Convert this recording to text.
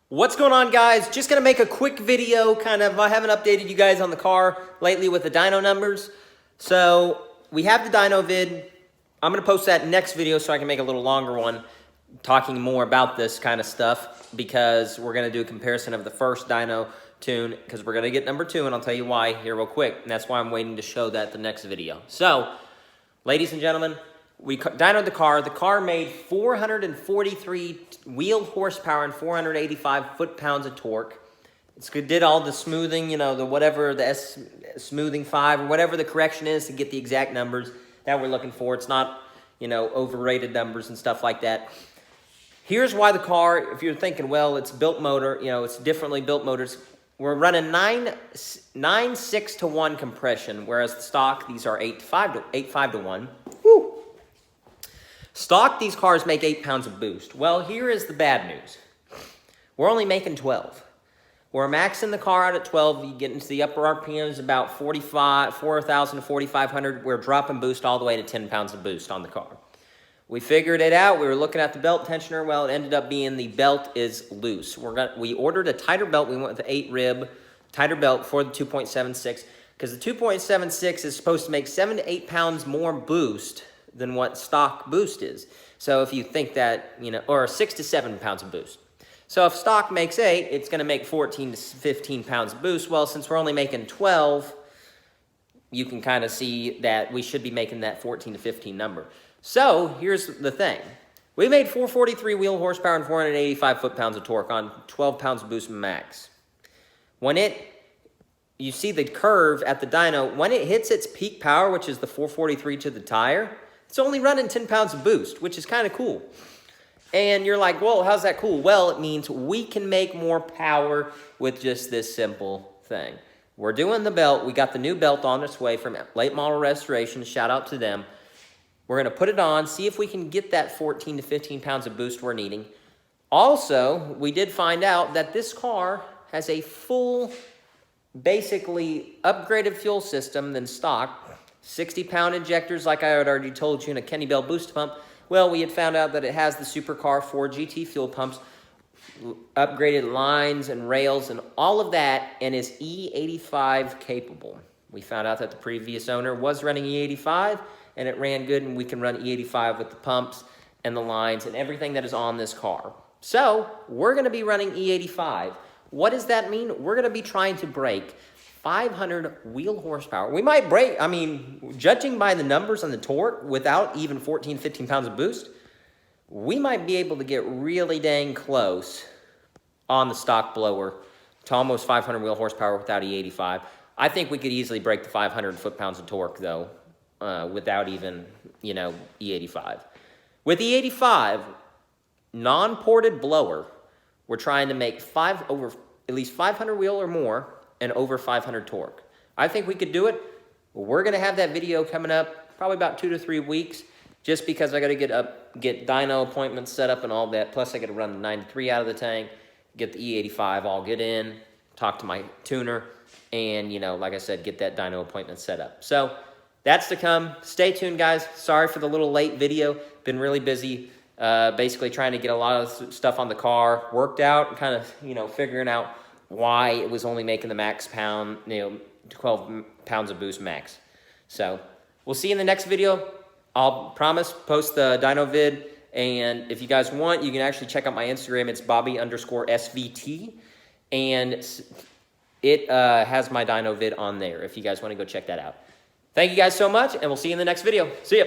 What's going on, guys? Just gonna make a quick video, I haven't updated you guys on the car lately with the dyno numbers. So we have the dyno vid. I'm gonna post that next video so I can make a little longer one talking more about this kind of stuff, because we're gonna do a comparison of the first dyno tune, because we're gonna get number 2, and I'll tell you why here real quick. And that's why I'm waiting to show that the next video. So, ladies and gentlemen, we dynoed the car. The car made 443 wheel horsepower and 485 foot-pounds of torque. It did all the smoothing, you know, the smoothing 5 or whatever the correction is to get the exact numbers that we're looking for. It's not, you know, overrated numbers and stuff like that. Here's why the car, if you're thinking, well, it's built motor, you know, it's differently built motors. We're running 9.6 to 1 compression, whereas the stock, these are 8.5 to 1. Woo! Stock, these cars make 8 pounds of boost. Well, here is the bad news. We're only making 12. We're maxing the car out at 12. You get into the upper RPMs about 4,000 to 4,500. We're dropping boost all the way to 10 pounds of boost on the car. We figured it out. We were looking at the belt tensioner. Well, it ended up being the belt is loose. We ordered a tighter belt. We went with the 8-rib tighter belt for the 2.76, because the 2.76 is supposed to make 7 to 8 pounds more boost than what stock boost is. So if you think that, you know, or 6 to 7 pounds of boost. So if stock makes 8, it's gonna make 14 to 15 pounds of boost. Well, since we're only making 12, you can kind of see that we should be making that 14 to 15 number. So here's the thing. We made 443 wheel horsepower and 485 foot-pounds of torque on 12 pounds of boost max. You see the curve at the dyno, when it hits its peak power, which is the 443 to the tire, it's only running 10 pounds of boost, which is kind of cool. And you're like, whoa, how's that cool? Well, it means we can make more power with just this simple thing. We're doing the belt. We got the new belt on its way from Late Model Restoration. Shout out to them. We're going to put it on, see if we can get that 14 to 15 pounds of boost we're needing. Also, we did find out that this car has a full, basically upgraded fuel system than stock. 60-pound injectors, like I had already told you, in a Kenny Bell boost pump. Well, we had found out that it has the Supercar 4 GT fuel pumps, upgraded lines and rails and all of that, and is E85 capable. We found out that the previous owner was running E85, and it ran good, and we can run E85 with the pumps and the lines and everything that is on this car. So, we're going to be running E85. What does that mean? We're going to be trying to break 500 wheel horsepower. We might break, I mean, judging by the numbers on the torque, without even 14, 15 pounds of boost, we might be able to get really dang close on the stock blower to almost 500 wheel horsepower without E85. I think we could easily break the 500 foot-pounds of torque, though, without even, you know, E85. With E85, non-ported blower, we're trying to make at least 500 wheel or more, and over 500 torque. I think we could do it. We're gonna have that video coming up probably about 2 to 3 weeks, just because I gotta get dyno appointments set up and all that. Plus I gotta run the 93 out of the tank, get the E85 all good in, talk to my tuner, and, you know, like I said, get that dyno appointment set up. So that's to come. Stay tuned, guys. Sorry for the little late video. Been really busy, basically trying to get a lot of stuff on the car worked out and kind of, you know, figuring out why it was only making the max pound, you know, 12 pounds of boost max. So we'll see you in the next video. I'll promise post the dyno vid, and if you guys want, you can actually check out my Instagram. It's Bobby_SVT, and it has my dyno vid on there if you guys want to go check that out. Thank you guys so much, and we'll see you in the next video. See ya.